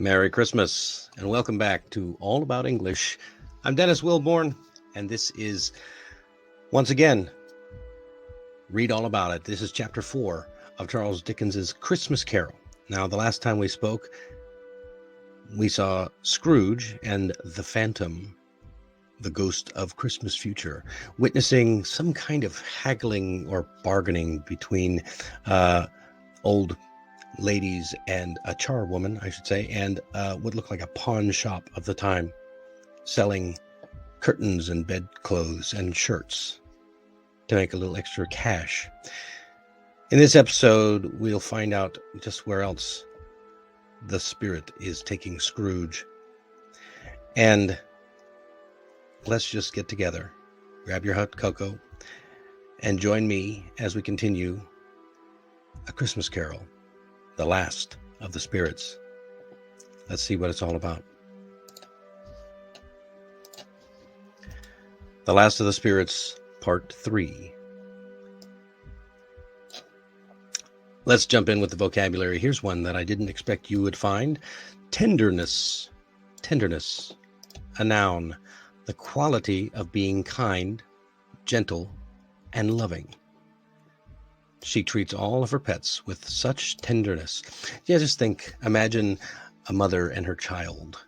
Merry Christmas and welcome back to All About English. I'm Dennis Wilborn, and this is, once again, Read All About It. This is chapter 4 of Charles Dickens's Christmas Carol. Now, the last time we spoke, we saw Scrooge and the Phantom, the ghost of Christmas future, witnessing some kind of haggling or bargaining between old ladies and a charwoman, I should say, and what looked like a pawn shop of the time, selling curtains and bedclothes and shirts to make a little extra cash. In this episode, we'll find out just where else the spirit is taking Scrooge. And let's just get together, grab your hot cocoa, and join me as we continue A Christmas Carol, the last of the spirits. Let's see what it's all about. The Last of the Spirits, Part 3. Let's jump in with the vocabulary. Here's one that I didn't expect you would find. Tenderness. Tenderness. A noun. The quality of being kind, gentle, and loving. She treats all of her pets with such tenderness. Yeah, just imagine a mother and her child.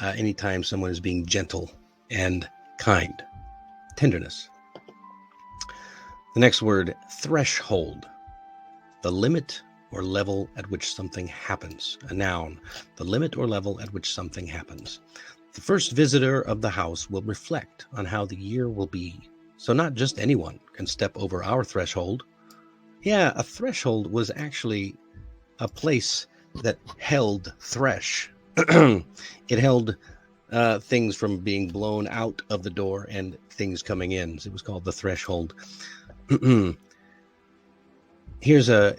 Anytime someone is being gentle and kind. Tenderness. The next word, threshold. The limit or level at which something happens. A noun. The limit or level at which something happens. The first visitor of the house will reflect on how the year will be. So not just anyone can step over our threshold. Yeah, a threshold was actually a place that held thresh. It held things from being blown out of the door and things coming in. So it was called the threshold. Here's a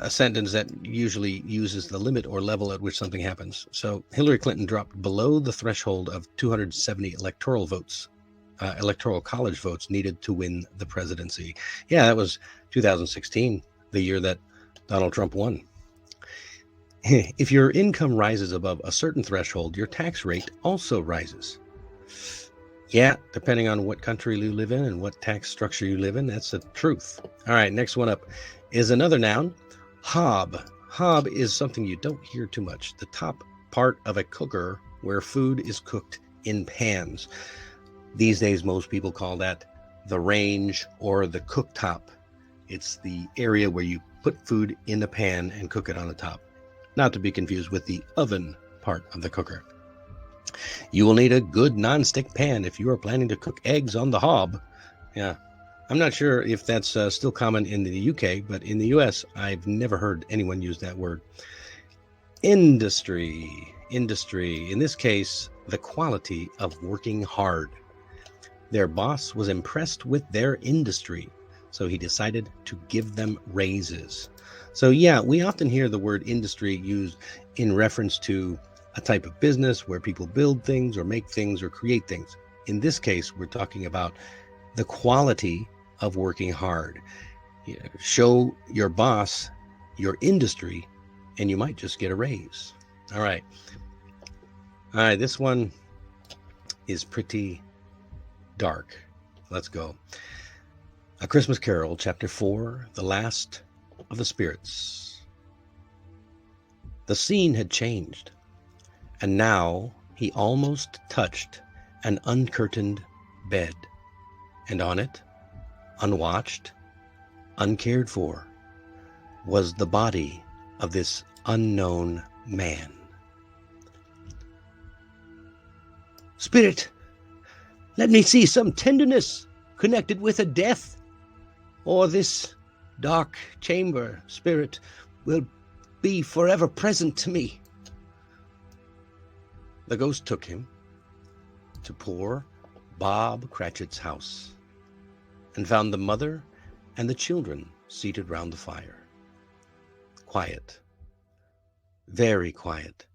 sentence that usually uses the limit or level at which something happens. So Hillary Clinton dropped below the threshold of 270 electoral votes. Electoral college votes needed to win the presidency. Yeah, that was 2016, the year that Donald Trump won. If your income rises above a certain threshold, your tax rate also rises. Yeah, depending on what country you live in and what tax structure you live in, that's the truth. All right, next one up is another noun, hob. Hob is something you don't hear too much. The top part of a cooker where food is cooked in pans. These days, most people call that the range or the cooktop. It's the area where you put food in the pan and cook it on the top. Not to be confused with the oven part of the cooker. You will need a good non-stick pan if you are planning to cook eggs on the hob. Yeah, I'm not sure if that's still common in the UK, but in the US, I've never heard anyone use that word. Industry. Industry. In this case, the quality of working hard. Their boss was impressed with their industry, so he decided to give them raises. So yeah, we often hear the word industry used in reference to a type of business where people build things or make things or create things. In this case, we're talking about the quality of working hard. You know, show your boss your industry, and you might just get a raise. All right, this one is pretty dark. Let's go. A Christmas Carol, Chapter 4, The Last of the Spirits. The scene had changed, and now he almost touched an uncurtained bed, and on it, unwatched, uncared for, was the body of this unknown man. Spirit, let me see some tenderness connected with a death, or this dark chamber, spirit, will be forever present to me. The ghost took him to poor Bob Cratchit's house and found the mother and the children seated round the fire. Quiet, very quiet.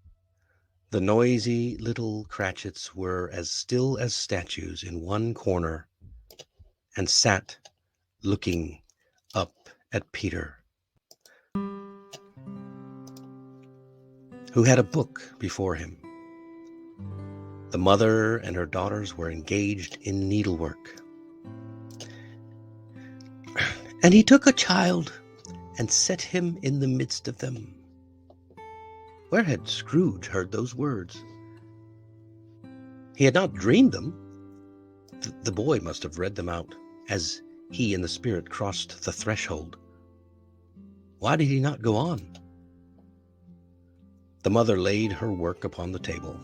The noisy little Cratchits were as still as statues in one corner and sat looking up at Peter. who had a book before him. The mother and her daughters were engaged in needlework. And he took a child and set him in the midst of them. Where had Scrooge heard those words? He had not dreamed them. The boy must have read them out as he and the spirit crossed the threshold. Why did he not go on? The mother laid her work upon the table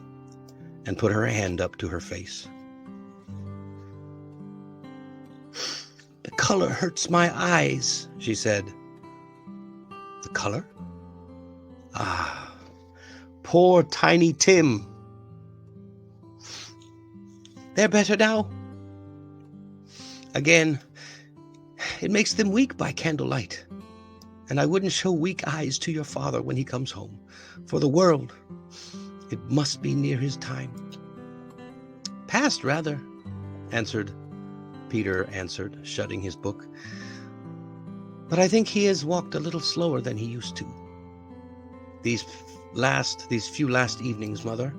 and put her hand up to her face. "The color hurts my eyes," she said. "The color? Ah, poor Tiny Tim. They're better now. Again, it makes them weak by candlelight, and I wouldn't show weak eyes to your father when he comes home. For the world, it must be near his time." "Past, rather," Peter answered, shutting his book. "But I think he has walked a little slower than he used to. These few last evenings, Mother.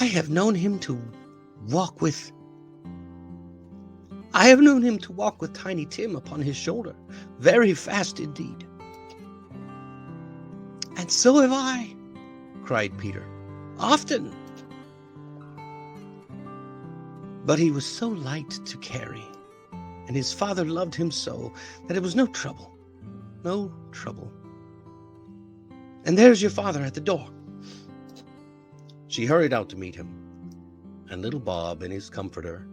I have known him to walk with Tiny Tim upon his shoulder, very fast indeed." "And so have I," cried Peter. "Often. But he was so light to carry, and his father loved him so that it was no trouble. No trouble. And there's your father at the door." She hurried out to meet him, and little Bob in his comforter,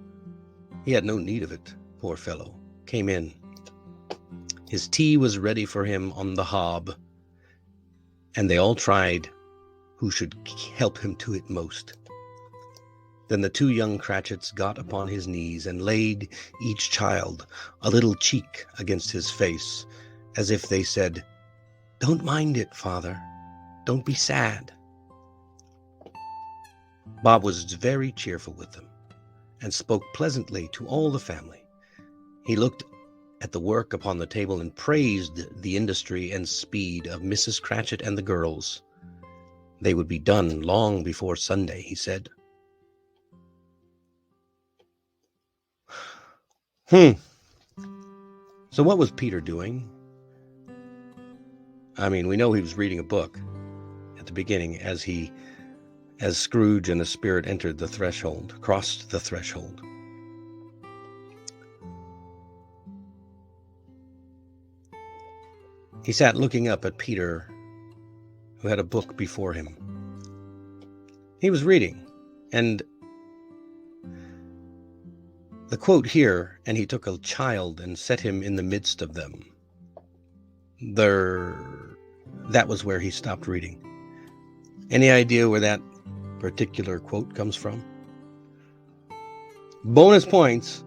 he had no need of it, poor fellow, came in. His tea was ready for him on the hob, and they all tried who should help him to it most. Then the two young Cratchits got upon his knees and laid each child a little cheek against his face, as if they said, "Don't mind it, Father. Don't be sad." Bob was very cheerful with them, and spoke pleasantly to all the family. He looked at the work upon the table and praised the industry and speed of Mrs. Cratchit and the girls. They would be done long before Sunday, he said. So what was Peter doing? I mean, we know he was reading a book at the beginning as Scrooge and the spirit entered the threshold, crossed the threshold. He sat looking up at Peter, who had a book before him. He was reading, and the quote here, "and he took a child and set him in the midst of them," that was where he stopped reading. Any idea where that particular quote comes from? Bonus points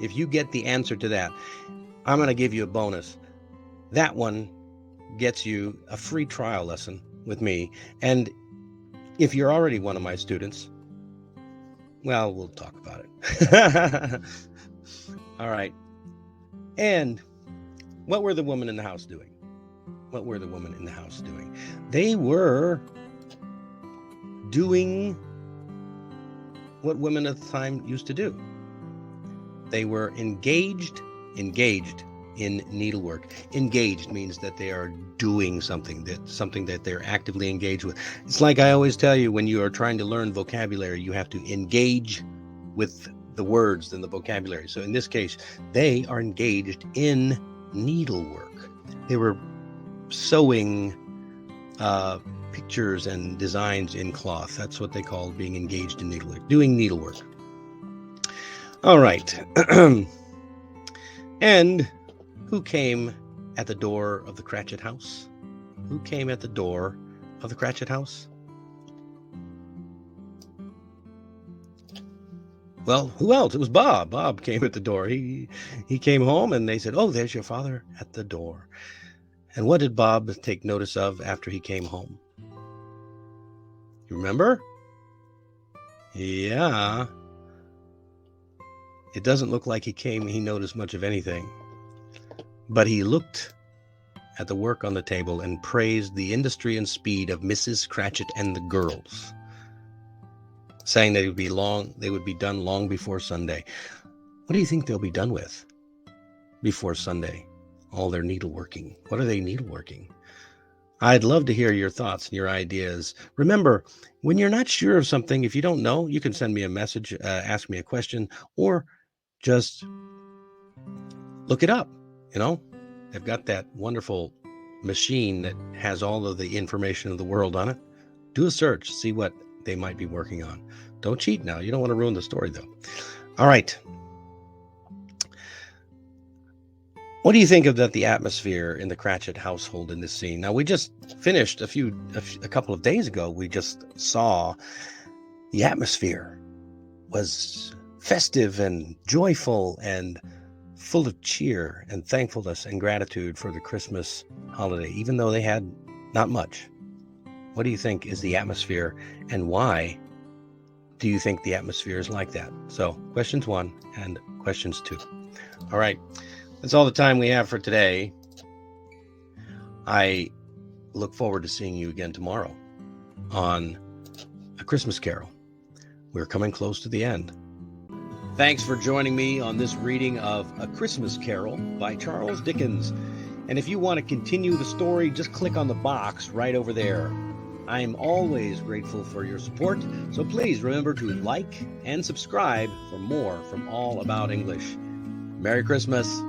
if you get the answer to that. I'm going to give you a bonus. That one gets you a free trial lesson with me. And if you're already one of my students, well, we'll talk about it. All right. And what were the women in the house doing? They were doing what women at the time used to do. They were engaged in needlework. Engaged means that they are doing something that they're actively engaged with. It's like I always tell you, when you are trying to learn vocabulary, you have to engage with the words and the vocabulary. So in this case, they are engaged in needlework. They were sewing pictures and designs in cloth. That's what they called being engaged in needlework, doing needlework. All right. And who came at the door of the Cratchit house? Well, who else? It was Bob. Bob came at the door. He came home, and they said, "Oh, there's your father at the door." And what did Bob take notice of after he came home? You remember? Yeah. It doesn't look like he noticed much of anything. But he looked at the work on the table and praised the industry and speed of Mrs. Cratchit and the girls, saying they would be done long before Sunday. What do you think they'll be done with before Sunday? All their needleworking. What are they needleworking? I'd love to hear your thoughts and your ideas. Remember, when you're not sure of something, if you don't know, you can send me a message, ask me a question, or just look it up. They've got that wonderful machine that has all of the information of the world on it. Do a search, see what they might be working on. Don't cheat now. You don't want to ruin the story, though. All right. What do you think of the atmosphere in the Cratchit household in this scene? Now, we just finished a couple of days ago. We just saw the atmosphere was festive and joyful and full of cheer and thankfulness and gratitude for the Christmas holiday, even though they had not much. What do you think is the atmosphere, and why do you think the atmosphere is like that? So, questions 1 and questions 2. All right. That's all the time we have for today. I look forward to seeing you again tomorrow on A Christmas Carol. We're coming close to the end. Thanks for joining me on this reading of A Christmas Carol by Charles Dickens. And if you want to continue the story, just click on the box right over there. I am always grateful for your support, so please remember to like and subscribe for more from All About English. Merry Christmas.